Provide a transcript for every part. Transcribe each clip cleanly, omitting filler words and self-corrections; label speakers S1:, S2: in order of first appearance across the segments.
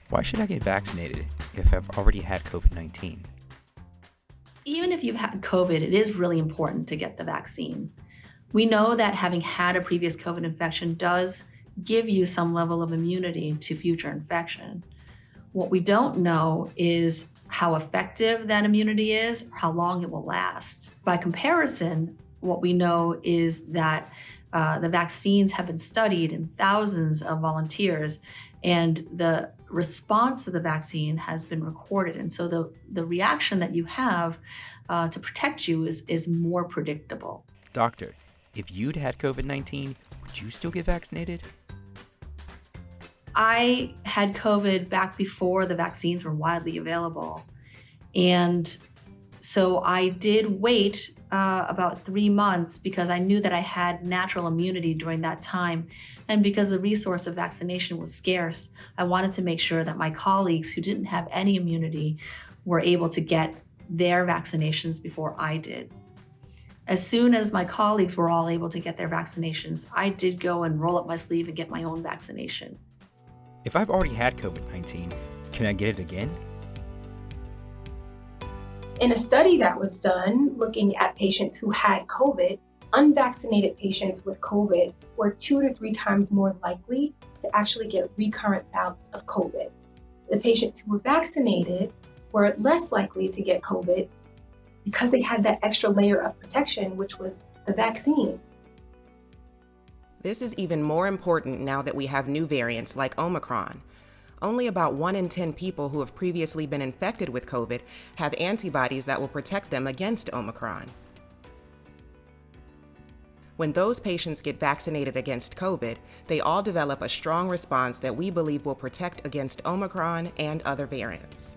S1: Why should I get vaccinated if I've already had COVID-19?
S2: Even if you've had COVID, it is really important to get the vaccine. We know that having had a previous COVID infection does give you some level of immunity to future infection. What we don't know is how effective that immunity is or how long it will last. By comparison, what we know is that the vaccines have been studied in thousands of volunteers, and the response to the vaccine has been recorded. And so the reaction that you have to protect you is more predictable.
S1: Doctor, if you'd had COVID-19, would you still get vaccinated?
S2: I had COVID back before the vaccines were widely available. And so I did wait about 3 months because I knew that I had natural immunity during that time. And because the resource of vaccination was scarce, I wanted to make sure that my colleagues who didn't have any immunity were able to get their vaccinations before I did. As soon as my colleagues were all able to get their vaccinations, I did go and roll up my sleeve and get my own vaccination.
S1: If I've already had COVID-19, can I get it again?
S3: In a study that was done looking at patients who had COVID, unvaccinated patients with COVID were 2 to 3 times more likely to actually get recurrent bouts of COVID. The patients who were vaccinated were less likely to get COVID because they had that extra layer of protection, which was the vaccine.
S4: This is even more important now that we have new variants like Omicron. Only about 1 in 10 people who have previously been infected with COVID have antibodies that will protect them against Omicron. When those patients get vaccinated against COVID, they all develop a strong response that we believe will protect against Omicron and other variants.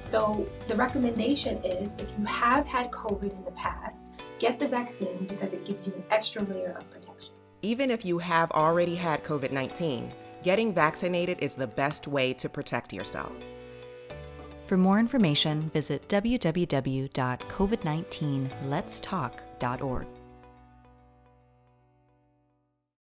S3: So the recommendation is if you have had COVID in the past, get the vaccine because it gives you an extra layer of protection.
S4: Even if you have already had COVID-19, getting vaccinated is the best way to protect yourself.
S5: For more information, visit www.covid19letstalk.org.